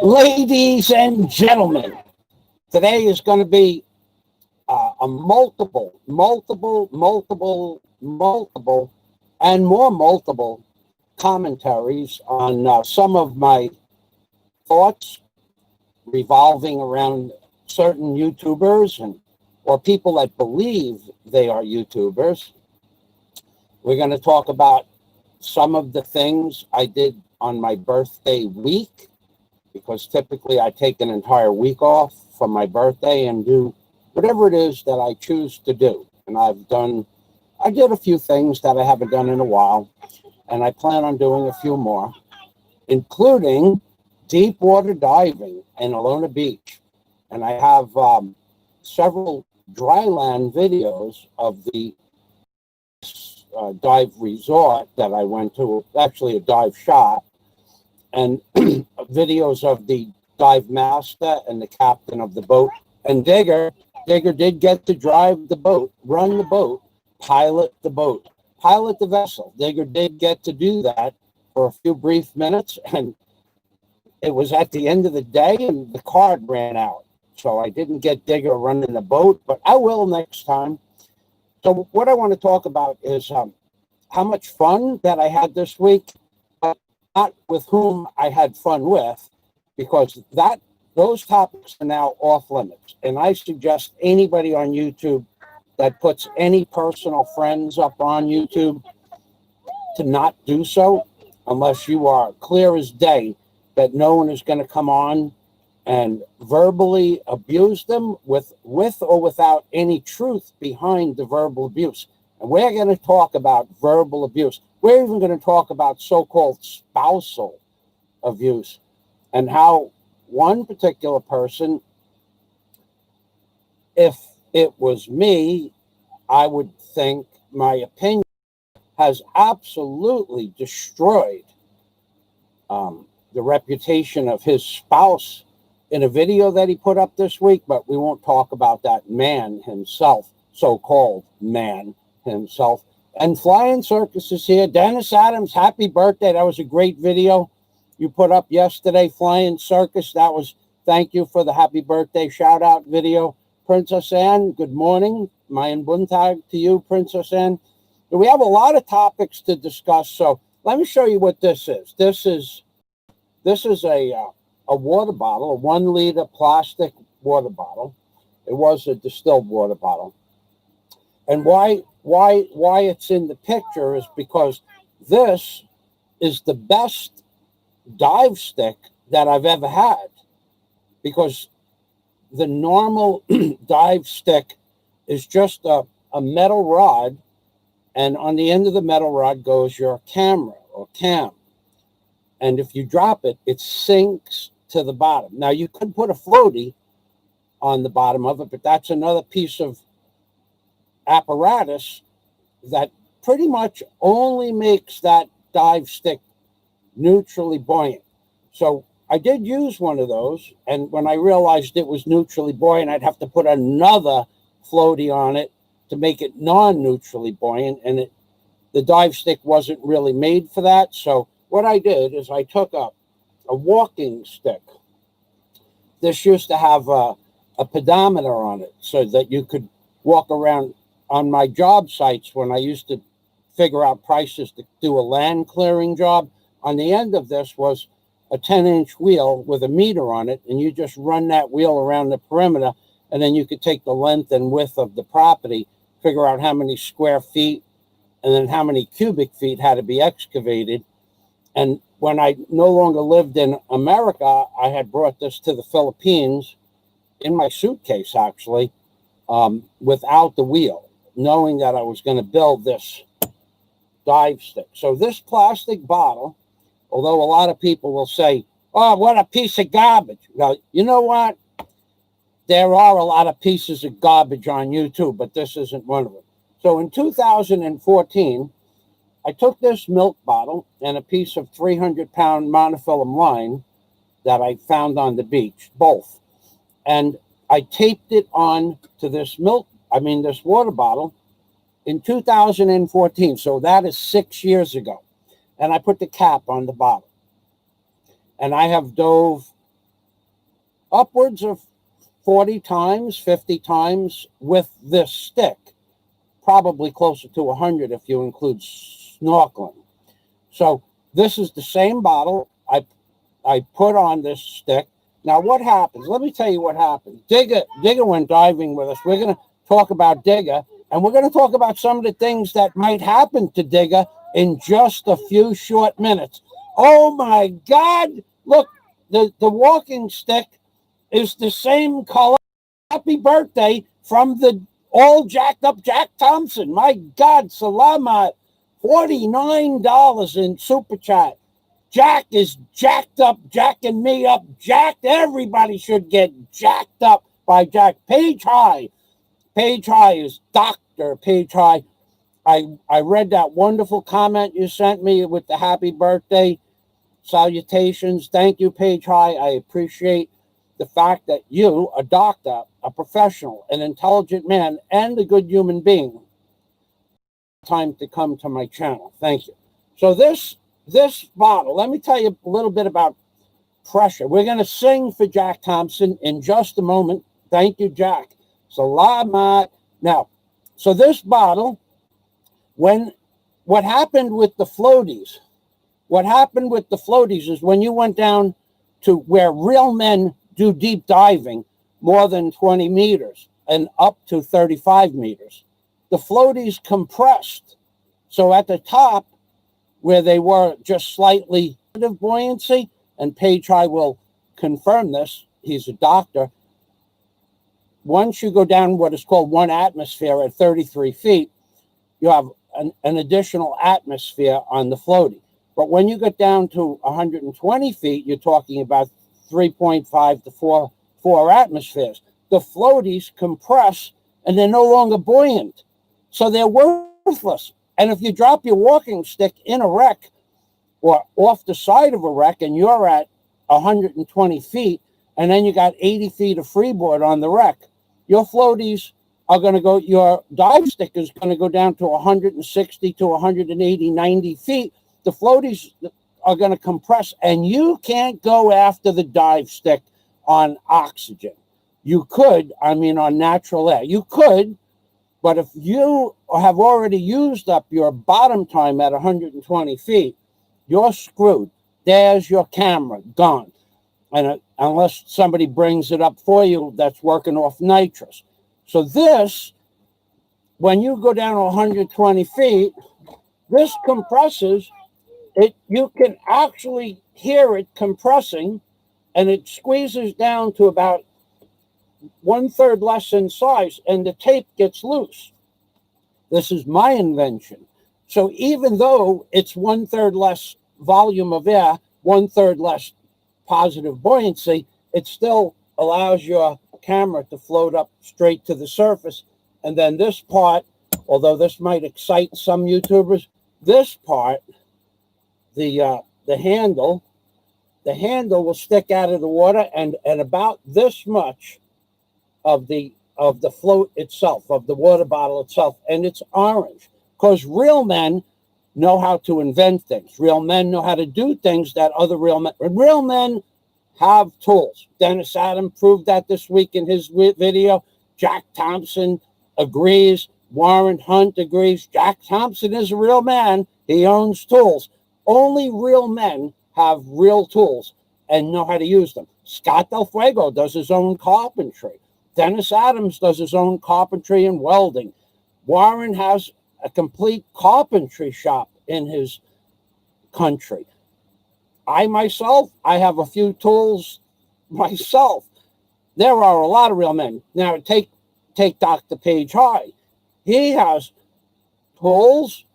Ladies and gentlemen, today is going to be a multiple, and more multiple commentaries on some of my thoughts revolving around certain YouTubers or people that believe they are YouTubers. We're going to talk about some of the things I did on my birthday week, because typically I take an entire week off from my birthday and do whatever it is that I choose to do. And I did a few things that I haven't done in a while, and I plan on doing a few more, including deep water diving in Alona Beach. And I have several dryland videos of the dive resort that I went to, actually a dive shop, and videos of the dive master and the captain of the boat. And Digger did get to drive the boat, run the boat, pilot the vessel. Digger did get to do that for a few brief minutes, and it was at the end of the day and the card ran out. So I didn't get Digger running the boat, but I will next time. So what I want to talk about is how much fun that I had this week, but not with whom I had fun with, because those topics are now off limits. And I suggest anybody on YouTube that puts any personal friends up on YouTube to not do so, unless you are clear as day that no one is going to come on and verbally abuse them with or without any truth behind the verbal abuse. And we're going to talk about verbal abuse. We're even going to talk about so-called spousal abuse, and how one particular person, if it was me, I would think my opinion has absolutely destroyed the reputation of his spouse in a video that he put up this week. But we won't talk about that man himself, so-called man himself. And Flying Circus is here. Dennis Adams, happy birthday. That was a great video you put up yesterday, Flying Circus. Thank you for the happy birthday shout out video. Princess Anne, good morning. Mayan Buntag to you, Princess Anne. We have a lot of topics to discuss, so let me show you what this is. This is a water bottle, a 1 liter plastic water bottle. It was a distilled water bottle. And why it's in the picture is because this is the best dive stick that I've ever had, because the normal dive stick is just a metal rod, and on the end of the metal rod goes your camera or cam. And if you drop it, it sinks to the bottom. Now, you could put a floaty on the bottom of it, but that's another piece of apparatus that pretty much only makes that dive stick neutrally buoyant. So I did use one of those, and when I realized it was neutrally buoyant, I'd have to put another floaty on it to make it non-neutrally buoyant, and the dive stick wasn't really made for that. So what I did is I took a walking stick. This used to have a pedometer on it so that you could walk around. On my job sites, when I used to figure out prices to do a land clearing job, on the end of this was a 10-inch wheel with a meter on it, and you just run that wheel around the perimeter, and then you could take the length and width of the property, figure out how many square feet, and then how many cubic feet had to be excavated. And when I no longer lived in America, I had brought this to the Philippines in my suitcase, actually, without the wheel, knowing that I was going to build this dive stick. So this plastic bottle, although a lot of people will say, oh, what a piece of garbage. Now, you know what? There are a lot of pieces of garbage on YouTube, but this isn't one of them. So in 2014, I took this milk bottle and a piece of 300-pound monofilament line that I found on the beach, both. And I taped it on to this water bottle in 2014. So that is 6 years ago. And I put the cap on the bottle. And I have dove upwards of 40 times, 50 times with this stick. Probably closer to 100 if you include snorkeling. So this is the same bottle I put on this stick. Now what happens? Let me tell you what happened. Digger went diving with us. We're going to talk about Digger, and we're going to talk about some of the things that might happen to Digger in just a few short minutes. Oh my God! Look, the walking stick is the same color. Happy birthday from the all jacked up Jack Thompson. My God, salamat. $49 in super chat. Jack is jacked up, jacking me up, jacked. Everybody should get jacked up by Jack. Page High. Page High is Dr. Page High. I read that wonderful comment you sent me with the happy birthday salutations. Thank you, Page High. I appreciate the fact that you, a doctor, a professional, an intelligent man, and a good human being, time to come to my channel. Thank you. So this bottle, let me tell you a little bit about pressure. We're going to sing for Jack Thompson in just a moment. Thank you, Jack. Salamat. Now, so this bottle, what happened with the floaties? What happened with the floaties is when you went down to where real men do deep diving, more than 20 meters and up to 35 meters, the floaties compressed. So at the top, where they were just slightly of buoyancy, and Page High will confirm this, he's a doctor, once you go down what is called 1 atmosphere at 33 feet, you have an additional atmosphere on the floaty. But when you get down to 120 feet, you're talking about 3.5 to 4 atmospheres. The floaties compress and they're no longer buoyant. So they're worthless. And if you drop your walking stick in a wreck or off the side of a wreck and you're at 120 feet and then you got 80 feet of freeboard on the wreck, your floaties are going to go, your dive stick is going to go down to 160 to 180, 90 feet. The floaties are going to compress and you can't go after the dive stick on oxygen. You could, on natural air. You could, but if you have already used up your bottom time at 120 feet, you're screwed. There's your camera, gone. And unless somebody brings it up for you that's working off nitrous. So this, when you go down to 120 feet, this compresses. You can actually hear it compressing, and it squeezes down to about 1/3 less in size, and the tape gets loose. This is my invention. So even though it's 1/3 less volume of air, 1/3 less positive buoyancy, it still allows your camera to float up straight to the surface. And then this part, although this might excite some YouTubers, this part, the handle will stick out of the water, and about this much of the float itself, of the water bottle itself, and it's orange. Because real men know how to invent things. Real men know how to do things that other real men have tools. Dennis Adam proved that this week in his video. Jack Thompson agrees. Warren Hunt agrees. Jack Thompson is a real man. He owns tools. Only real men have real tools and know how to use them. Scott Del Fuego does his own carpentry. Dennis Adams does his own carpentry and welding. Warren has a complete carpentry shop in his country. I have a few tools myself. There are a lot of real men. Now take Dr. Page High. He has tools,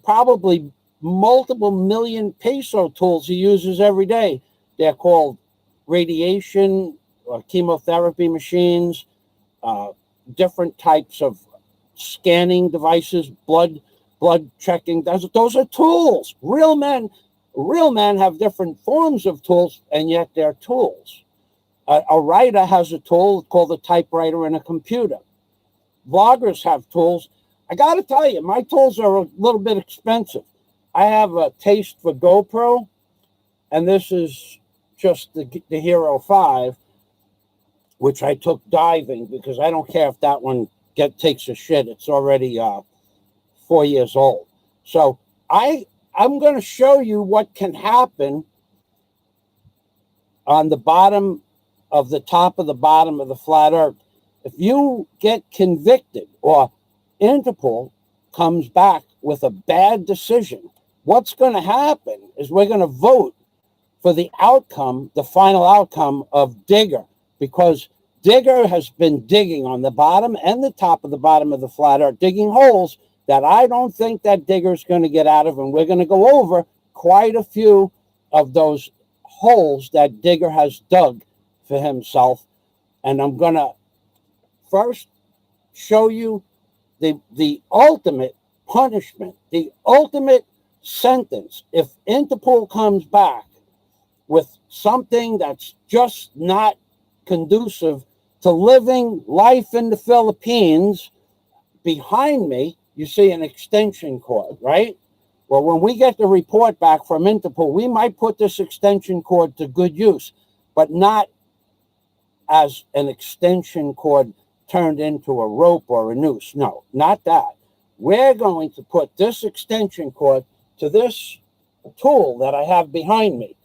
probably multiple million peso tools he uses every day. They're called radiation or chemotherapy machines, different types of scanning devices, blood checking. Those are tools. Real men have different forms of tools, and yet they're tools. A writer has a tool called a typewriter in a computer. Vloggers have tools. I got to tell you, my tools are a little bit expensive. I have a taste for GoPro, and this is just the Hero 5. which I took diving because I don't care if that one takes a shit. It's already 4 years old. So I'm going to show you what can happen on the bottom of the top of the bottom of the flat earth. If you get convicted or Interpol comes back with a bad decision, what's going to happen is we're going to vote for the outcome, the final outcome of Digger, because Digger has been digging on the bottom and the top of the bottom of the flat earth, digging holes that I don't think that Digger's going to get out of, and we're going to go over quite a few of those holes that Digger has dug for himself. And I'm going to first show you the ultimate punishment, the ultimate sentence. If Interpol comes back with something that's just not conducive to living life in the Philippines, behind me, you see an extension cord, right? Well, when we get the report back from Interpol, we might put this extension cord to good use, but not as an extension cord turned into a rope or a noose. No, not that. We're going to put this extension cord to this tool that I have behind me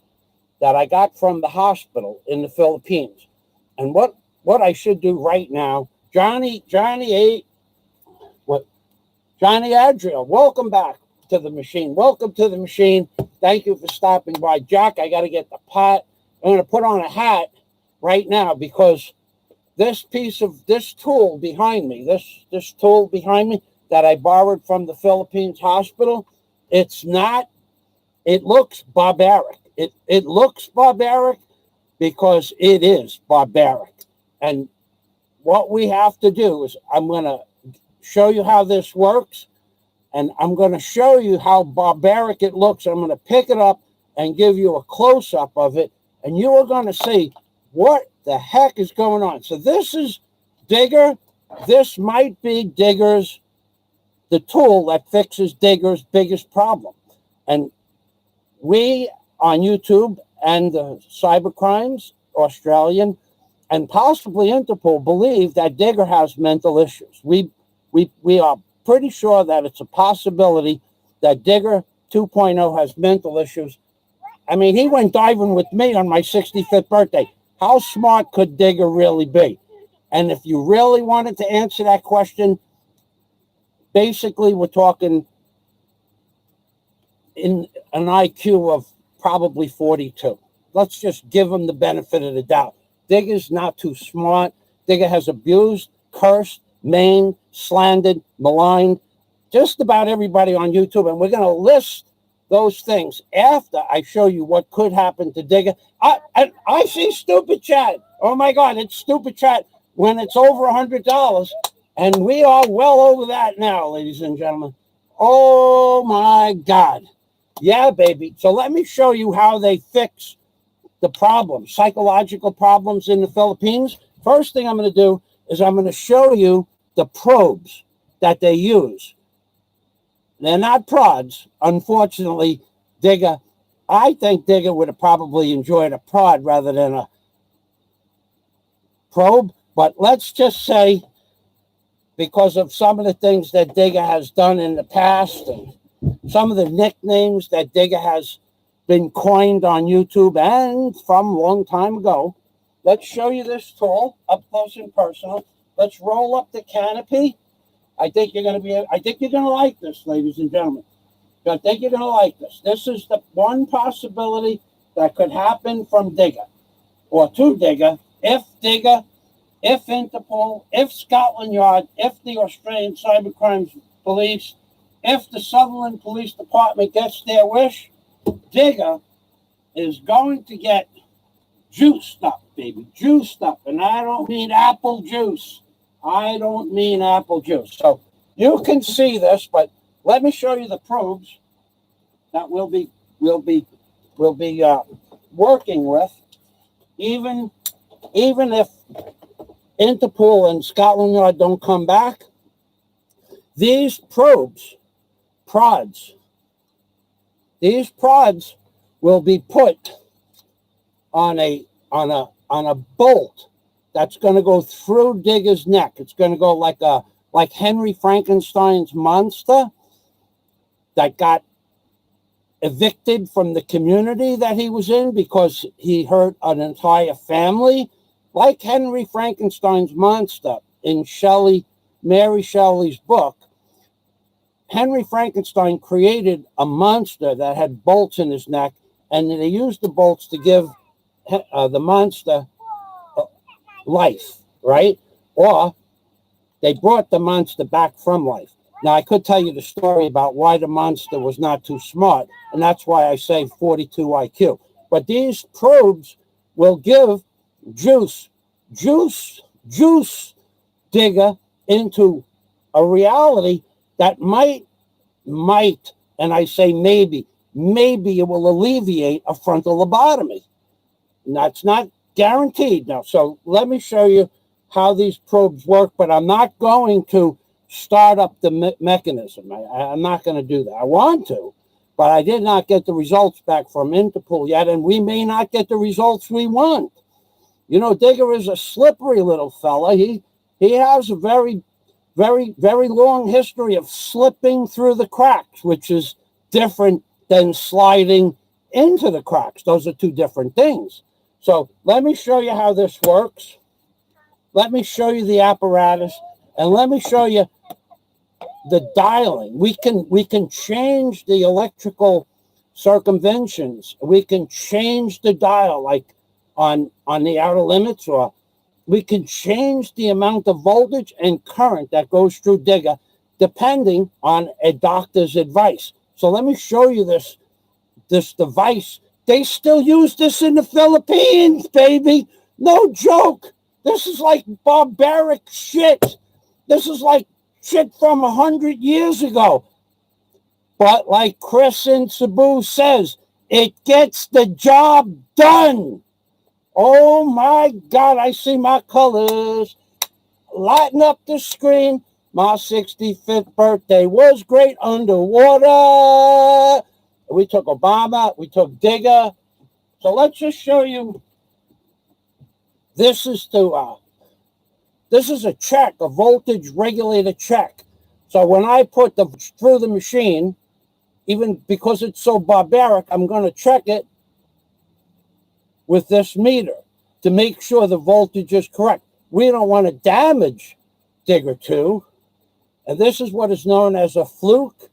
that I got from the hospital in the Philippines. And what I should do right now, Johnny Adriel, welcome back to the machine. Welcome to the machine. Thank you for stopping by. Jack, I got to get the pot. I'm going to put on a hat right now because this tool behind me, this tool behind me that I borrowed from the Philippines hospital, it looks barbaric. It looks barbaric because it is barbaric. And what we have to do is I'm going to show you how this works, and I'm going to show you how barbaric it looks. I'm going to pick it up and give you a close-up of it, and you are going to see what the heck is going on. So this is Digger. This might be the tool that fixes Digger's biggest problem. And we on YouTube and the Cybercrimes Australian and possibly Interpol believe that Digger has mental issues. We are pretty sure that it's a possibility that Digger 2.0 has mental issues. I mean, he went diving with me on my 65th birthday. How smart could Digger really be? And if you really wanted to answer that question, basically we're talking in an IQ of probably 42. Let's just give him the benefit of the doubt. Digger's not too smart. Digger has abused, cursed, maimed, slandered, maligned just about everybody on YouTube. And we're going to list those things after I show you what could happen to Digger. I see Stupid Chat. Oh, my God, it's Stupid Chat when it's over $100. And we are well over that now, ladies and gentlemen. Oh, my God. Yeah, baby. So let me show you how they fix the problems, psychological problems in the Philippines. First thing I'm going to do is I'm going to show you the probes that they use. They're not prods. Unfortunately, Digger, I think Digger would have probably enjoyed a prod rather than a probe. But let's just say, because of some of the things that Digger has done in the past and some of the nicknames that Digger has been coined on YouTube and from a long time ago, let's show you this tool up close and personal. Let's roll up the canopy. I think you're going to like this, ladies and gentlemen. I think you're going to like this. This is the one possibility that could happen from Digger or to Digger if Interpol, if Scotland Yard, if the Australian Cybercrimes Police, if the Sutherland Police Department gets their wish, Digger is going to get juiced up, baby, juiced up. And I don't mean apple juice. I don't mean apple juice. So you can see this, but let me show you the probes that we'll be working with, even if Interpol and Scotland Yard don't come back. These prods will be put on a bolt that's going to go through Digger's neck. It's going to go like Henry Frankenstein's monster that got evicted from the community that he was in because he hurt an entire family. Like Henry Frankenstein's monster in Mary Shelley's book, Henry Frankenstein created a monster that had bolts in his neck, and they used the bolts to give the monster life, right? Or they brought the monster back from life. Now, I could tell you the story about why the monster was not too smart, and that's why I say 42 IQ. But these probes will give juice Digger into a reality that might, and I say maybe it will alleviate a frontal lobotomy. And that's not guaranteed now. So let me show you how these probes work, but I'm not going to start up the mechanism. I'm not going to do that. I want to, but I did not get the results back from Interpol yet, and we may not get the results we want. You know, Digger is a slippery little fella. He has a very, very, very long history of slipping through the cracks, which is different than sliding into the cracks. Those are two different things. So let me show you how this works. Let me show you the apparatus, and let me show you the dialing. We can change the electrical circumventions. We can change the dial, like on the outer limits, or we can change the amount of voltage and current that goes through Digger depending on a doctor's advice. So let me show you this device. They still use this in the Philippines, baby. No joke. This is like barbaric shit. This is like shit from 100 years ago. But like Chris in Cebu says, it gets the job done. Oh my God, I see my colors. Lighten up the screen. My 65th birthday was great underwater. We took Obama, we took Digger. So let's just show you. This is a check, a voltage regulator check. So when I put through the machine, even because it's so barbaric, I'm going to check it with this meter to make sure the voltage is correct. We don't want to damage Digger 2. And this is what is known as a fluke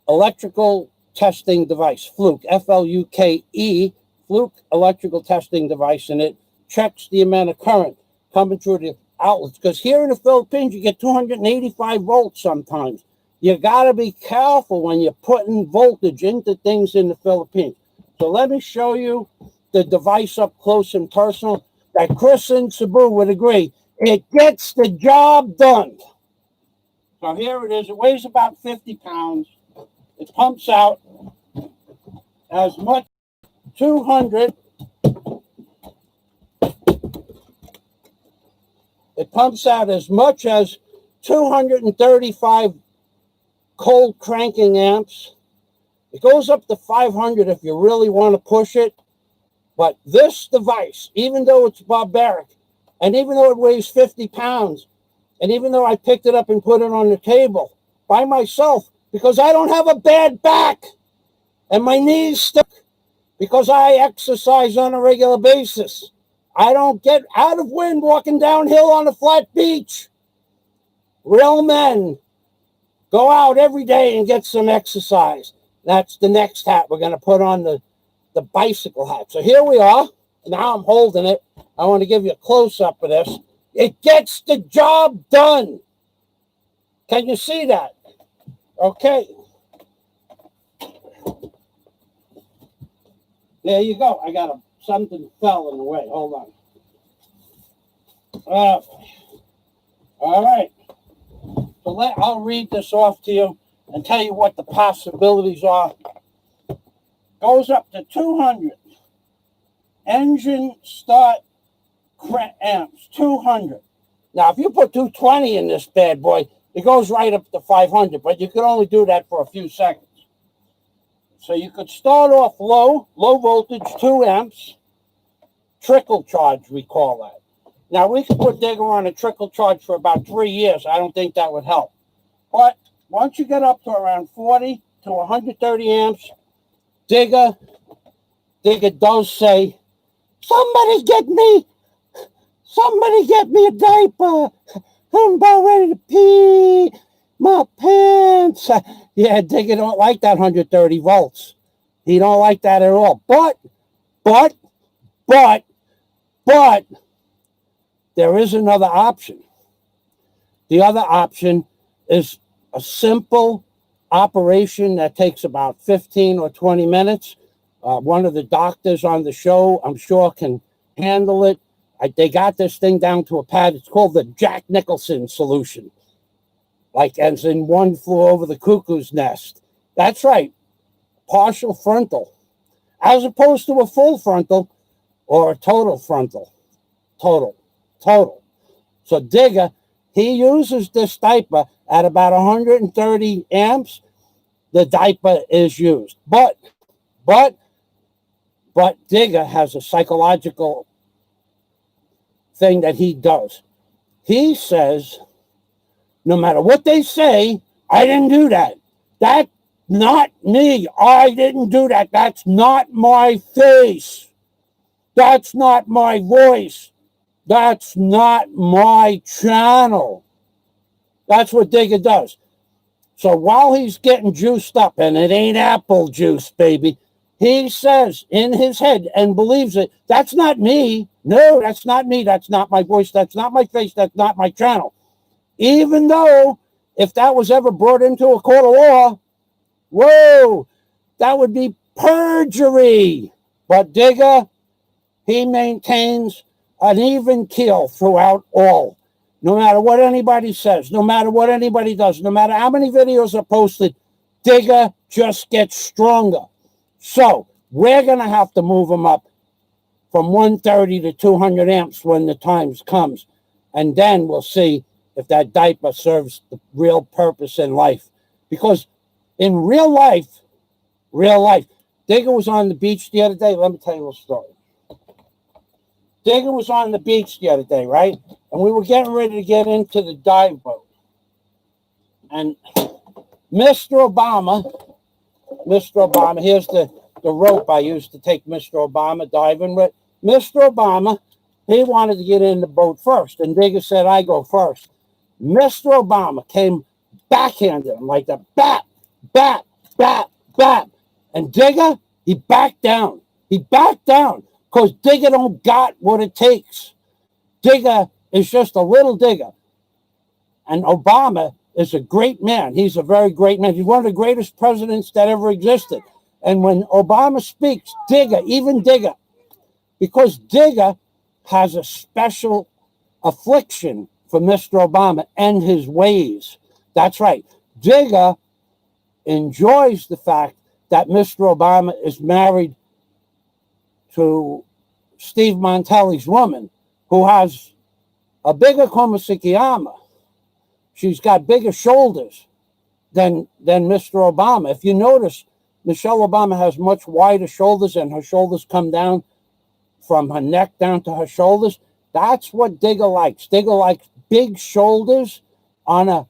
electrical testing device. Fluke, F-L-U-K-E, fluke electrical testing device, and it checks the amount of current coming through the outlets. Because here in the Philippines, you get 285 volts sometimes. You got to be careful when you're putting voltage into things in the Philippines. So let me show you the device up close and personal that Chris in Cebu would agree. It gets the job done. So here it is. It weighs about 50 pounds. It pumps out as much 200. It pumps out as much as 235 cold cranking amps. It goes up to 500 if you really want to push it. But this device, even though it's barbaric, and even though it weighs 50 pounds, and even though I picked it up and put it on the table by myself, because I don't have a bad back, and my knees stuck, because I exercise on a regular basis. I don't get out of wind walking downhill on a flat beach. Real men go out every day and get some exercise. That's the next hat. We're going to put on the bicycle hat. So here we are. Now I'm holding it. I want to give you a close-up of this. It gets the job done. Can you see that? Okay. There you go. I got something fell in the way. Hold on. All right. So I'll read this off to you and tell you what the possibilities are. Goes up to 200. Engine start amps, 200. Now, if you put 220 in this bad boy, it goes right up to 500, but you can only do that for a few seconds. So you could start off low voltage, 2 amps, trickle charge, we call that. Now, we could put Digger on a trickle charge for about 3 years. I don't think that would help. But once you get up to around 40 to 130 amps, Digger does say, somebody get me a diaper. I'm about ready to pee my pants. Yeah, Digger don't like that 130 volts. He don't like that at all. But, there is another option. The other option is a simple operation that takes about 15 or 20 minutes. One of the doctors on the show, I'm sure, can handle it. They got this thing down to a pad. It's called the Jack Nicholson solution. Like as in One Flew Over the Cuckoo's Nest. That's right, partial frontal. As opposed to a full frontal or a total frontal. Total. So Digger, he uses this diaper at about 130 amps. The diaper is used. But Digger has a psychological thing that he does. He says, no matter what they say, I didn't do that. That's not me. I didn't do that. That's not my face. That's not my voice. That's not my channel. That's what Digger does. So while he's getting juiced up, and it ain't apple juice, baby, he says in his head and believes it, that's not me. No, that's not me. That's not my voice. That's not my face. That's not my channel. Even though if that was ever brought into a court of law, whoa, that would be perjury. But Digger, he maintains an even keel throughout all. No matter what anybody says, no matter what anybody does, no matter how many videos are posted, Digger just gets stronger. So we're going to have to move him up from 130 to 200 amps when the time comes. And then we'll see if that diaper serves the real purpose in life. Because in real life, Digger was on the beach the other day. Let me tell you a story. Digger was on the beach the other day, right? And we were getting ready to get into the dive boat. And Mr. Obama, here's the rope I used to take Mr. Obama diving with. Mr. Obama, he wanted to get in the boat first. And Digger said, I go first. Mr. Obama came backhanded him like that. Bat, bat, bat, bat. And Digger, he backed down. Because Digger don't got what it takes. Digger is just a little Digger. And Obama is a great man. He's a very great man. He's one of the greatest presidents that ever existed. And when Obama speaks, Digger, because Digger has a special affliction for Mr. Obama and his ways. That's right. Digger enjoys the fact that Mr. Obama is married to Steve Montelli's woman, who has a bigger komasikiyama. She's got bigger shoulders than Mr. Obama. If you notice, Michelle Obama has much wider shoulders, and her shoulders come down from her neck down to her shoulders. That's what Digger likes. Digger likes big shoulders on a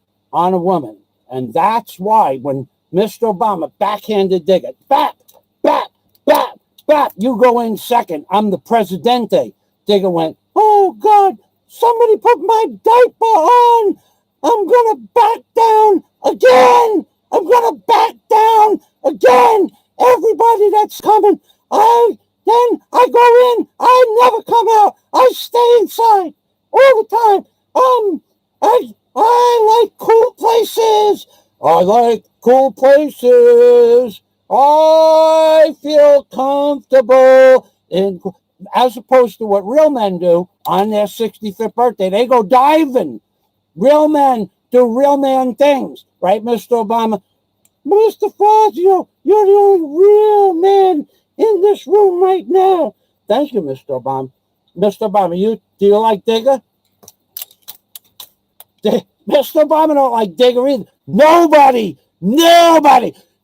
woman. And that's why when Mr. Obama backhanded Digger, bat, bat, bat, bat, you go in second. I'm the presidente. Digger went, oh, God, somebody put my diaper on. I'm going to back down again. Everybody that's coming, I go in. I never come out. I stay inside all the time. I like cool places. I feel comfortable in, as opposed to what real men do on their 65th birthday. They go diving. Real men do real man things, right, Mr. Obama? Mr. Fazio, you're the only real man in this room right now. Thank you, Mr. Obama. Mr. Obama, do you like Digger? Mr. Obama don't like Digger either. Nobody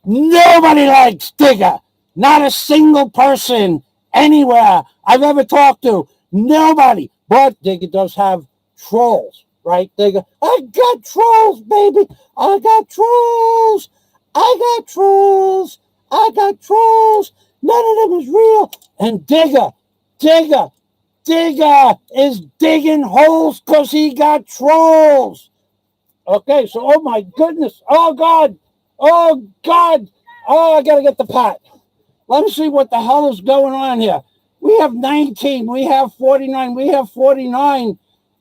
likes Digger. Not a single person anywhere I've ever talked to. Nobody. But Digger does have trolls, right? Digger, I got trolls, baby. I got trolls. I got trolls. I got trolls. None of them is real. And Digger is digging holes because he got trolls. Okay, so, oh my goodness. Oh, God. Oh, God. Oh, I got to get the pot. Let me see what the hell is going on here. We have 19. We have 49. We have 49.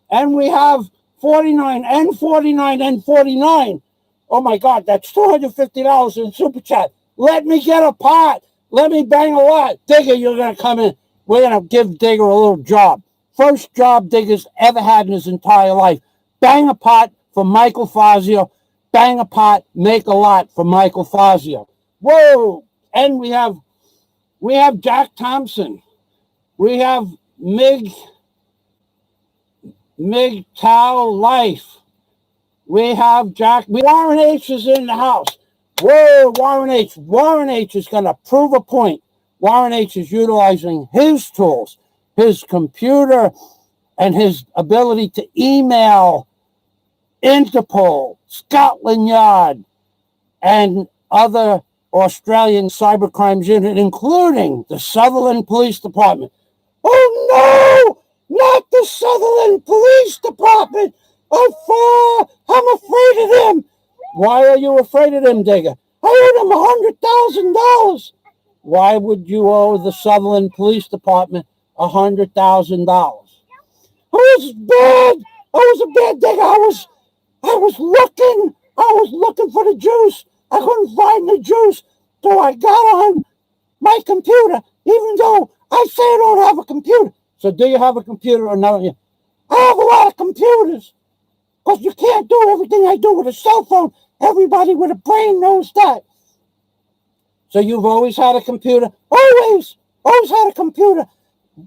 And we have 49 and 49 and 49. Oh, my God. That's $250 in Super Chat. Let me get a pot. Let me bang a lot. Digger, you're going to come in. We're going to give Digger a little job. First job Digger's ever had in his entire life. Bang a pot for Michael Fazio. Bang a pot, make a lot for Michael Fazio. Whoa! And we have Jack Thompson. We have Mig Tao Life. We have Jack. Warren H is in the house. Whoa, Warren H. Warren H is going to prove a point. Warren H is utilizing his tools, his computer, and his ability to email Interpol, Scotland Yard, and other Australian cybercrimes unit, including the Sutherland Police Department. Oh no! Not the Sutherland Police Department! I'm afraid of them! Why are you afraid of them, Digger? I owe them $100,000. Why would you owe the Sutherland Police Department $100,000? I was bad. I was a bad Digger. I was looking for the juice. I couldn't find the juice. So I got on my computer, even though I say I don't have a computer. So do you have a computer or not? I have a lot of computers. Because you can't do everything I do with a cell phone. Everybody with a brain knows that. So you've always had a computer? Always had a computer.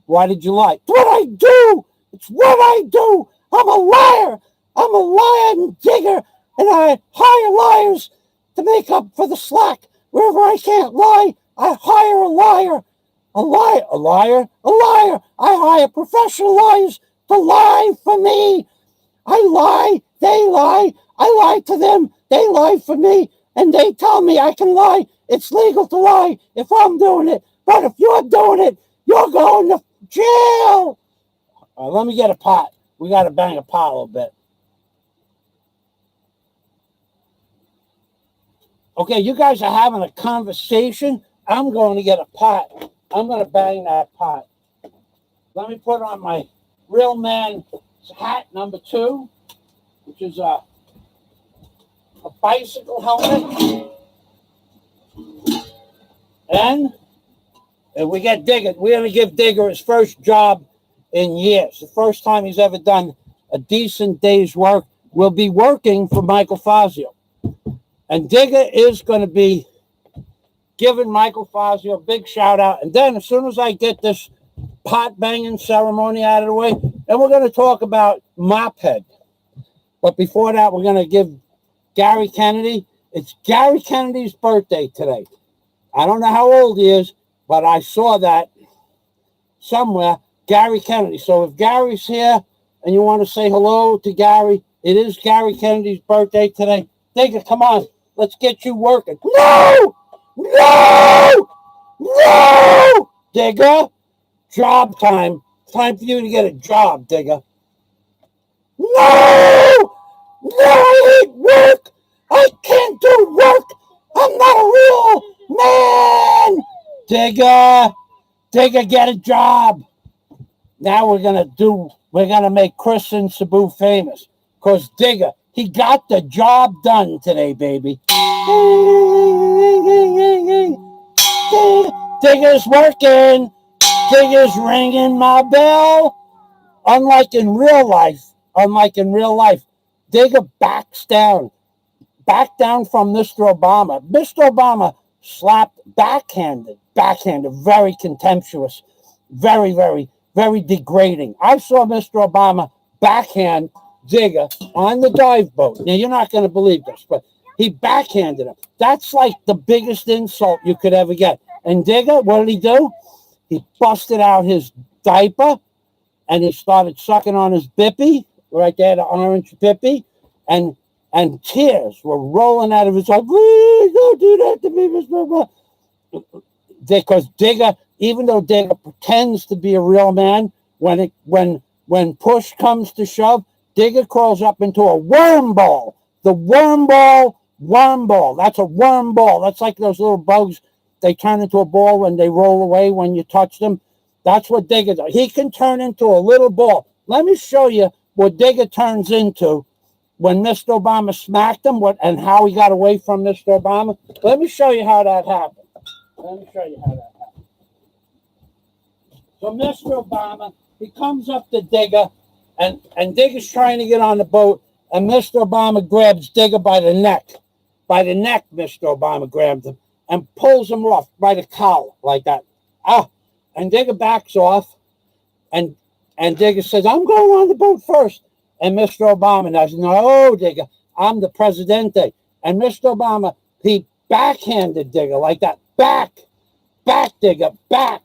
Why did you lie? It's what I do. It's what I do. I'm a liar. I'm a lying Digger, and I hire liars to make up for the slack. Wherever I can't lie, I hire a liar. A liar. I hire professional liars to lie for me. I lie, they lie, I lie to them, they lie for me, and they tell me I can lie. It's legal to lie if I'm doing it, but if you're doing it, you're going to jail. Let me get a pot. We got to bang a pot a little bit. Okay, you guys are having a conversation. I'm going to get a pot. I'm going to bang that pot. Let me put on my real man hat number 2, which is a bicycle helmet. And we get Digger. We're going to give Digger his first job in years. The first time he's ever done a decent day's work. Will be working for Michael Fazio. And Digger is going to be giving Michael Fazio a big shout out. And then as soon as I get this pot banging ceremony out of the way, then we're going to talk about Mophead. But before that, we're going to give Gary Kennedy. It's Gary Kennedy's birthday today. I don't know how old he is, but I saw that somewhere, Gary Kennedy. So if Gary's here and you want to say hello to Gary, it is Gary Kennedy's birthday today. Digger, come on. Let's get you working. No! Digger, job time. Time for you to get a job, Digger. No! I hate work. I can't do work. I'm not a real man. Digger, get a job. Now we're gonna make Chris and Sabu famous. Because Digger, he got the job done today, baby. Digger's working. Digger's ringing my bell. Unlike in real life, Digger backs down. Back down from Mr. Obama. Mr. Obama slapped backhanded, very contemptuous, very, very, very degrading. I saw Mr. Obama backhand Digger on the dive boat. Now, you're not going to believe this, but he backhanded him. That's like the biggest insult you could ever get. And Digger, what did he do? He busted out his diaper, and he started sucking on his bippy, right there, the orange bippy, and tears were rolling out of his eyes. Please don't do that to me, Mr. Because Digger, even though Digger pretends to be a real man, when push comes to shove, Digger crawls up into a worm ball. The worm ball. That's a worm ball. That's like those little bugs. They turn into a ball when they roll away when you touch them. That's what Digger does. He can turn into a little ball. Let me show you what Digger turns into when Mr. Obama smacked him and how he got away from Mr. Obama. Let me show you how that happened. So Mr. Obama, he comes up to Digger, and Digger's trying to get on the boat, and Mr. Obama grabs Digger by the neck. By the neck, Mr. Obama grabs him and pulls him off by the collar like that. And Digger backs off, and Digger says, I'm going on the boat first. And Mr. Obama says, no, Digger, I'm the presidente. And Mr. Obama, he backhanded Digger like that. Back, Digger, back.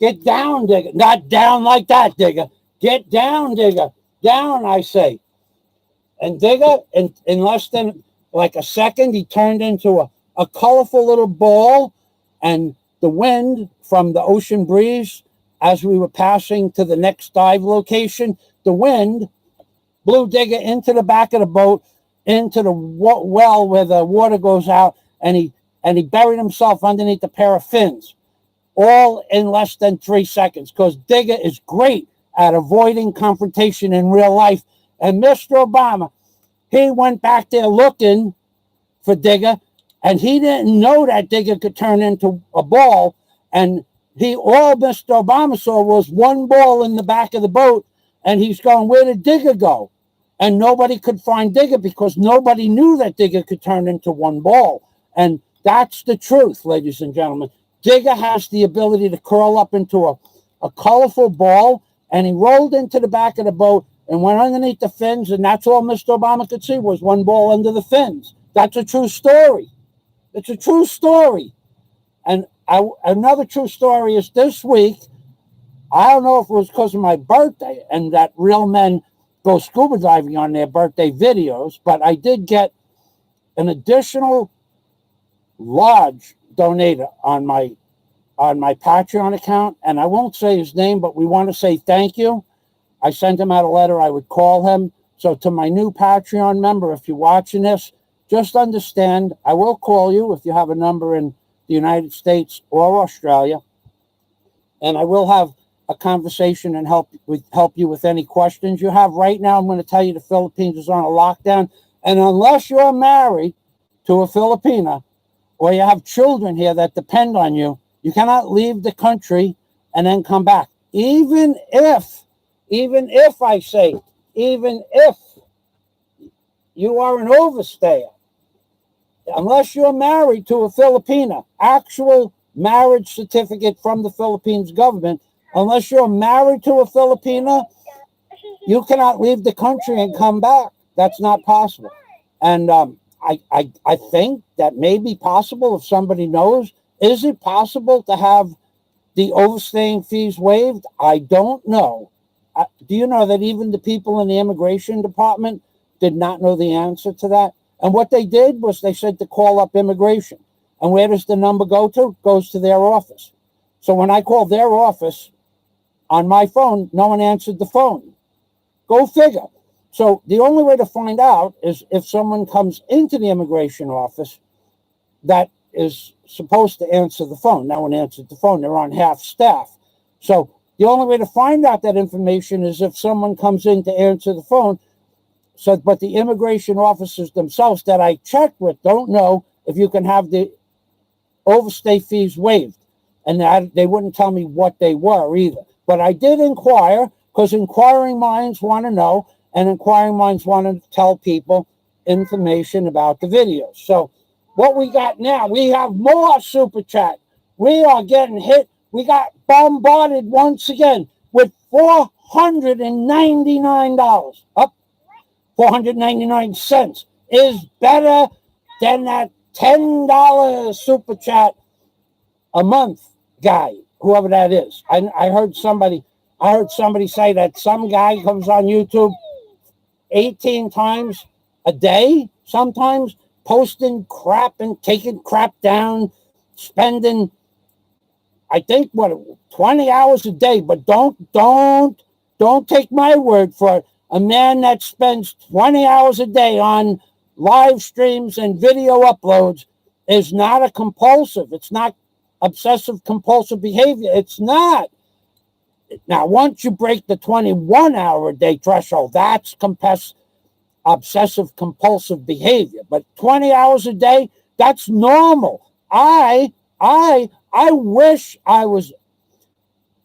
Get down, Digger. Not down like that, Digger. Get down, Digger. Down, I say. And Digger, in less than like a second, he turned into a colorful little ball, and the wind from the ocean breeze, as we were passing to the next dive location, the wind blew Digger into the back of the boat, into the well where the water goes out, and he buried himself underneath a pair of fins, all in less than 3 seconds, because Digger is great at avoiding confrontation in real life. And Mr. Obama, he went back there looking for Digger, and he didn't know that Digger could turn into a ball. And all Mr. Obama saw was one ball in the back of the boat, and he's going, where did Digger go? And nobody could find Digger because nobody knew that Digger could turn into one ball. And that's the truth, ladies and gentlemen. Digger has the ability to curl up into a colorful ball, and he rolled into the back of the boat and went underneath the fins, and that's all Mr. Obama could see was one ball under the fins. That's a true story. It's a true story. And another true story is this week, I don't know if it was because of my birthday and that real men go scuba diving on their birthday videos, but I did get an additional large donator on my Patreon account, and I won't say his name, but we want to say thank you. I sent him out a letter. I would call him. So to my new Patreon member, if you're watching this, just understand, I will call you if you have a number in the United States or Australia, and I will have a conversation and help you with any questions you have. Right now, I'm going to tell you the Philippines is on a lockdown, and unless you're married to a Filipina or you have children here that depend on you, you cannot leave the country and then come back. Even if you are an overstayer, unless you're married to a Filipina, actual marriage certificate from the Philippines government, unless you're married to a Filipina, you cannot leave the country and come back. That's not possible. And I think that may be possible if somebody knows. Is it possible to have the overstaying fees waived? I don't know. Do you know that even the people in the immigration department did not know the answer to that? And what they did was they said to call up immigration. And where does the number go to? It goes to their office. So when I called their office on my phone, no one answered the phone. Go figure. So the only way to find out is if someone comes into the immigration office that is supposed to answer the phone. No one answered the phone. They're on half staff. So the only way to find out that information is if someone comes in to answer the phone. So, but the immigration officers themselves that I checked with don't know if you can have the overstay fees waived. And they wouldn't tell me what they were either. But I did inquire, because inquiring minds want to know, and inquiring minds want to tell people information about the videos. So what we got now, we have more super chat. We are getting hit. We got bombarded once again with $499. Up 499 cents is better than that $10 super chat a month guy, whoever that is. I heard somebody I heard somebody say that some guy comes on YouTube 18 times a day, sometimes posting crap and taking crap down, spending, I think, what, 20 hours a day. But don't take my word for it. A man that spends 20 hours a day on live streams and video uploads is not a compulsive. It's not obsessive compulsive behavior. It's not. Now, once you break the 21-hour a day threshold, that's obsessive compulsive behavior. But 20 hours a day, that's normal. I wish I was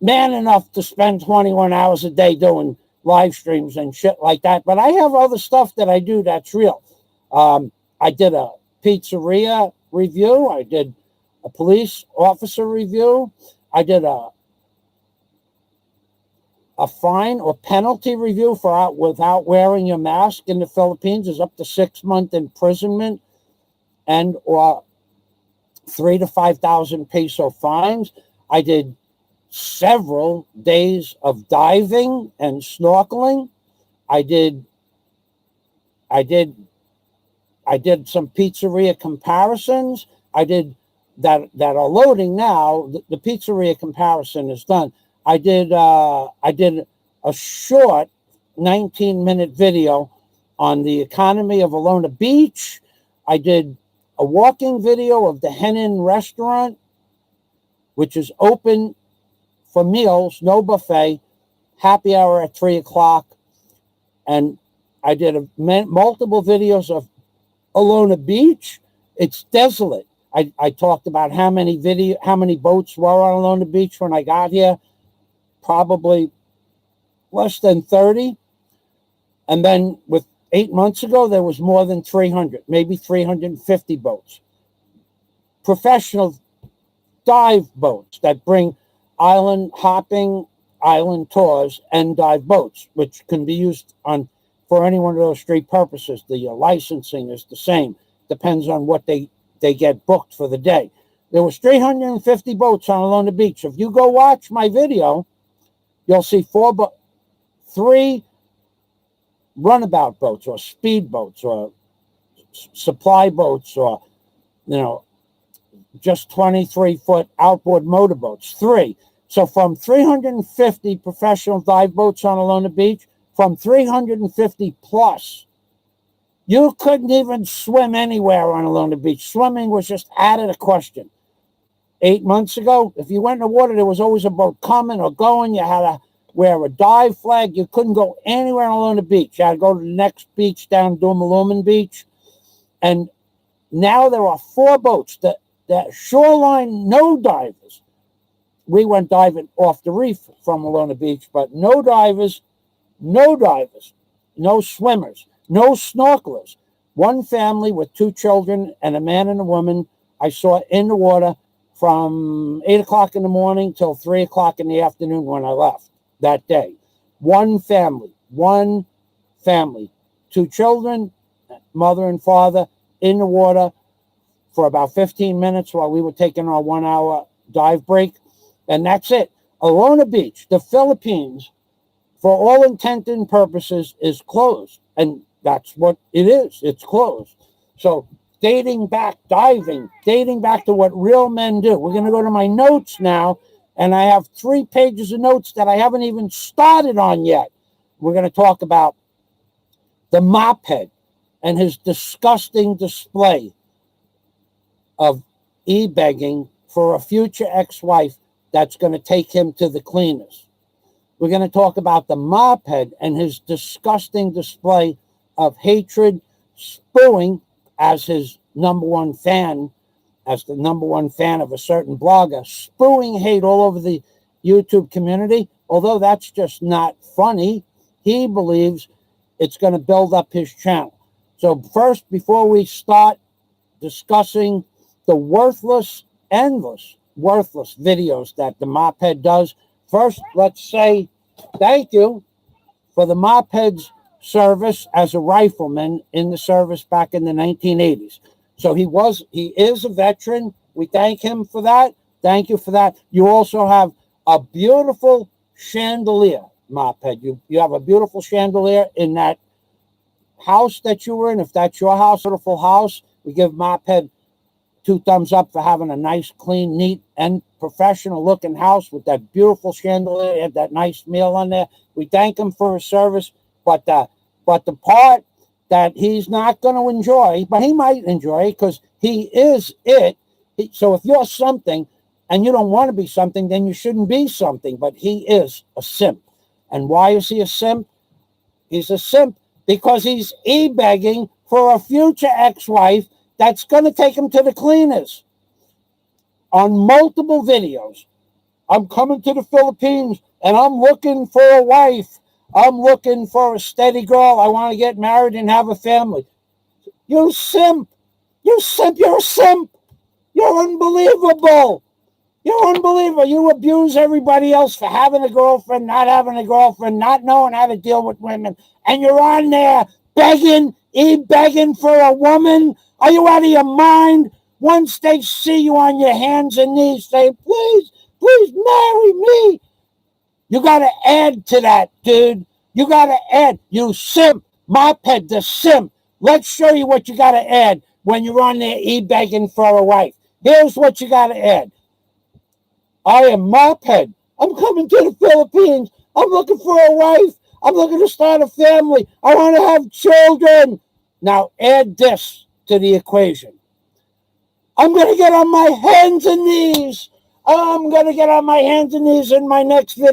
man enough to spend 21 hours a day doing live streams and shit like that. But I have other stuff that I do that's real. I did a pizzeria review. I did a police officer review. I did a fine or penalty review for without wearing your mask in the Philippines is up to 6-month imprisonment and or 3,000 to 5,000 peso fines. I did several days of diving and snorkeling. I did some pizzeria comparisons. I did that are loading now. The pizzeria comparison is done. I did a short 19-minute video on the economy of Alona Beach. I did a walking video of the Hen Inn restaurant, which is open for meals, no buffet, happy hour at 3 o'clock. And I did multiple videos of Alona Beach. It's desolate. I talked about how many boats were on Alona Beach when I got here. Probably less than 30. And then with 8 months ago, there was more than 300, maybe 350 boats. Professional dive boats that bring island hopping, island tours, and dive boats, which can be used for any one of those three purposes. The licensing is the same. Depends on what they get booked for the day. There was 350 boats on Alona Beach. If you go watch my video, you'll see 3 runabout boats or speed boats or supply boats or, just 23-foot outboard motorboats. 3. So from 350 professional dive boats on Alona Beach, from 350 plus, you couldn't even swim anywhere on Alona Beach. Swimming was just out of the question. 8 months ago, if you went in the water, there was always a boat coming or going. You had to wear a dive flag. You couldn't go anywhere on Alona Beach. You had to go to the next beach down Dumaluman Beach. And now there are 4 boats that shoreline, no divers. We went diving off the reef from Alona Beach, but no divers, no swimmers, no snorkelers. One family with 2 children and a man and a woman I saw in the water from 8 o'clock in the morning till 3 o'clock in the afternoon when I left that day. One family, 2 children, mother and father in the water for about 15 minutes while we were taking our 1-hour dive break. And that's it. Alona Beach, the Philippines, for all intent and purposes, is closed. And that's what it is. It's closed. So dating back to what real men do. We're going to go to my notes now. And I have 3 pages of notes that I haven't even started on yet. We're going to talk about the mophead and his disgusting display of e-begging for a future ex-wife that's going to take him to the cleaners. We're going to talk about the mophead and his disgusting display of hatred, spewing as his number one fan, as the number one fan of a certain blogger, spewing hate all over the YouTube community. Although that's just not funny, he believes it's going to build up his channel. So first, before we start discussing the endless worthless videos that the mophead does, first, let's say thank you for the mophead's service as a rifleman in the service back in the 1980s. So he is a veteran. We thank him for that. Thank you for that. You also have a beautiful chandelier, Mophead. You have a beautiful chandelier in that house that you were in. If that's your house, beautiful house, we give Mophead 2 thumbs up for having a nice, clean, neat, and professional looking house with that beautiful chandelier, had that nice meal on there. We thank him for his service, but the part that he's not going to enjoy, but he might enjoy because he is it. So if you're something and you don't want to be something, then you shouldn't be something. But he is a simp. And why is he a simp? He's a simp because he's e-begging for a future ex-wife that's going to take him to the cleaners. On multiple videos, I'm coming to the Philippines and I'm looking for a wife. I'm looking for a steady girl. I want to get married and have a family. You simp. You simp. You're a simp. You're unbelievable. You're unbelievable. You abuse everybody else for having a girlfriend, not having a girlfriend, not knowing how to deal with women. And you're on there begging, begging for a woman. Are you out of your mind? Once they see you on your hands and knees saying, please, please marry me. You got to add to that, dude. You got to add. You simp. Mophead, the simp. Let's show you what you got to add when you're on there begging for a wife. Here's what you got to add. I am Mophead. I'm coming to the Philippines. I'm looking for a wife. I'm looking to start a family. I want to have children. Now add this to the equation. I'm going to get on my hands and knees. I'm going to get on my hands and knees in my next video.